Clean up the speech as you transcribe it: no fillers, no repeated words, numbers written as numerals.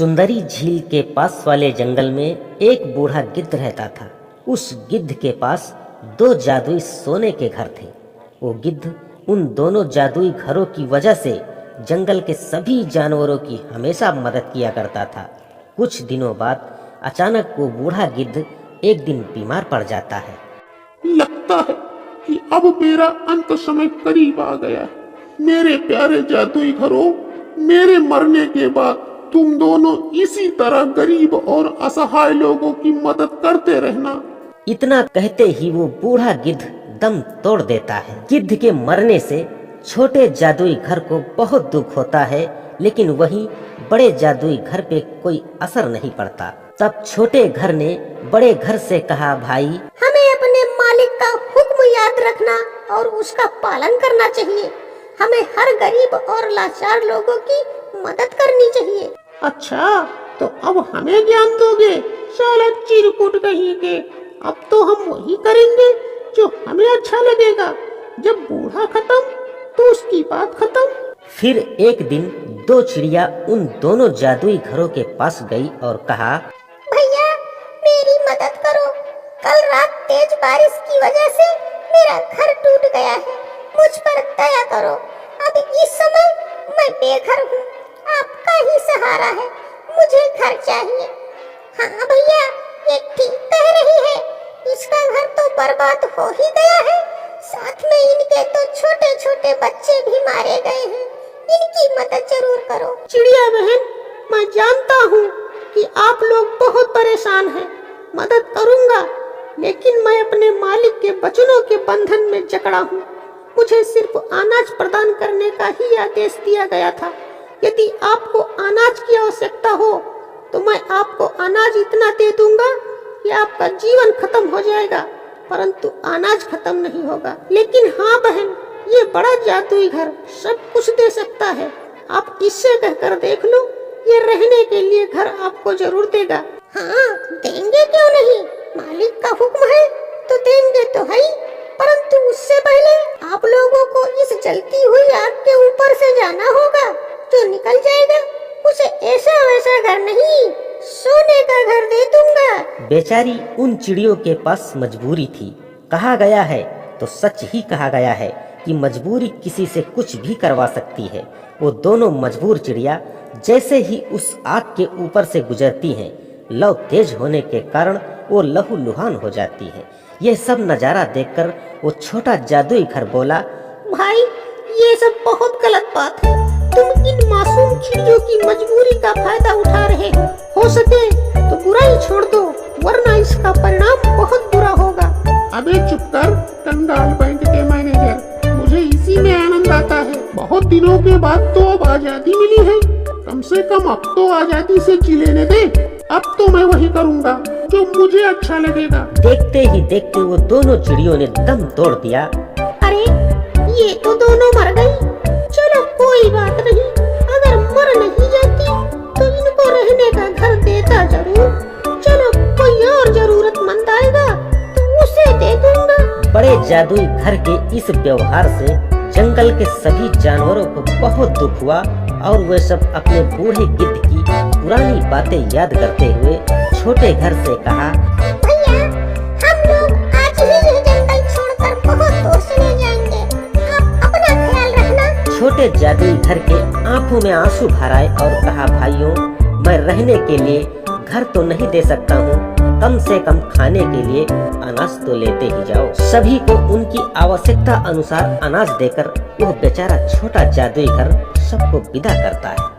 सुंदरी झील के पास वाले जंगल में एक बूढ़ा गिद्ध रहता था। उस गिद्ध के पास 2 जादुई सोने के घर थे। वो गिद्ध उन दोनों जादुई घरों की वजह से जंगल के सभी जानवरों की हमेशा मदद किया करता था। कुछ दिनों बाद अचानक वो बूढ़ा गिद्ध एक दिन बीमार पड़ जाता है। लगता है कि अब मेरा अंत समय करीब आ गया है। मेरे प्यारे जादुई घरों, मेरे मरने के बाद तुम दोनों इसी तरह गरीब और असहाय लोगों की मदद करते रहना। इतना कहते ही वो बूढ़ा गिद्ध दम तोड़ देता है। गिद्ध के मरने से छोटे जादुई घर को बहुत दुख होता है, लेकिन वहीं बड़े जादुई घर पे कोई असर नहीं पड़ता। तब छोटे घर ने बड़े घर से कहा, भाई हमें अपने मालिक का हुक्म याद रखना और उसका पालन करना चाहिए। हमें हर गरीब और लाचार लोगों की मदद करनी चाहिए। अच्छा, तो अब हमें ज्ञान दोगे? साला चिरकुट कहेंगे। अब तो हम वही करेंगे जो हमें अच्छा लगेगा। जब बूढ़ा खत्म तो उसकी बात खत्म। फिर एक दिन 2 चिड़िया उन दोनों जादुई घरों के पास गई और कहा, भैया मेरी मदद करो। कल रात तेज बारिश की वजह से मेरा घर टूट गया है। मुझ पर दया करो। अब इस समय मैं बेघर हूँ। आपका ही सहारा है। मुझे घर चाहिए। हाँ भैया, ये ठीक कह रही है। इसका घर तो बर्बाद हो ही गया है। साथ में इनके तो छोटे छोटे बच्चे भी मारे गए हैं। इनकी मदद जरूर करो। चिड़िया बहन, मैं जानता हूँ कि आप लोग बहुत परेशान हैं। मदद करूँगा, लेकिन मैं अपने मालिक के वचनों के बंधन में जकड़ा हूँ। मुझे सिर्फ अनाज प्रदान करने का ही आदेश दिया गया था। यदि आपको अनाज की आवश्यकता हो तो मैं आपको अनाज इतना दे दूंगा कि आपका जीवन खत्म हो जाएगा, परंतु अनाज खत्म नहीं होगा। लेकिन हाँ बहन, ये बड़ा जादुई घर सब कुछ दे सकता है। आप इससे कहकर देख लो, ये रहने के लिए घर आपको जरूर देगा। हाँ देंगे, क्यों नहीं। मालिक का हुक्म है तो देंगे तो है ही। परंतु उससे पहले आप लोगों को इस जलती हुई आग के ऊपर से जाना होगा। जो निकल जाएगा उसे ऐसा वैसा घर नहीं, सोने का घर दे दूंगा। बेचारी उन चिड़ियों के पास मजबूरी थी। कहा गया है तो सच ही कहा गया है कि मजबूरी किसी से कुछ भी करवा सकती है। वो दोनों मजबूर चिड़िया जैसे ही उस आग के ऊपर से गुजरती हैं, लौ तेज होने के कारण वो लहूलुहान हो जाती है। यह सब नजारा देखकर वो छोटा जादुई घर बोला, भाई ये सब बहुत गलत बात है। तुम इन मासूम चिड़ियों की मजबूरी का फायदा उठा रहे हो सके तो बुराई छोड़ दो, वरना इसका परिणाम बहुत बुरा होगा। अबे चुप कर कंगाल बैंक के मैनेजर, मुझे इसी में आनंद आता है। बहुत दिनों के बाद तो अब आजादी मिली है। कम से कम अब तो आजादी से जी लेने दे। अब तो मैं वही करूँगा जो मुझे अच्छा लगेगा। देखते ही देखते वो दोनों चिड़ियों ने दम तोड़ दिया। अरे ये तो दोनों मर गई। चलो कोई बात नहीं, अगर मर नहीं जाती तो इनको रहने का घर देता जरूर। चलो कोई और जरूरतमंद आएगा तो उसे दे दूंगा। बड़े जादुई घर के इस व्यवहार से जंगल के सभी जानवरों को बहुत दुख हुआ और वे सब अपने बूढ़े गिद्ध की पुरानी बातें याद करते हुए छोटे घर से कहा, भैया हम लोग आज ही ये जंगल छोड़कर बहुत दूर चले जाएंगे। आप अपना ख्याल रखना। छोटे जादुई घर के आंखों में आंसू भर आए और कहा, भाइयों मैं रहने के लिए घर तो नहीं दे सकता हूँ, कम से कम खाने के लिए अनाज तो लेते ही जाओ। सभी को उनकी आवश्यकता अनुसार अनाज देकर वह बेचारा छोटा जादुई घर सबको विदा करता है।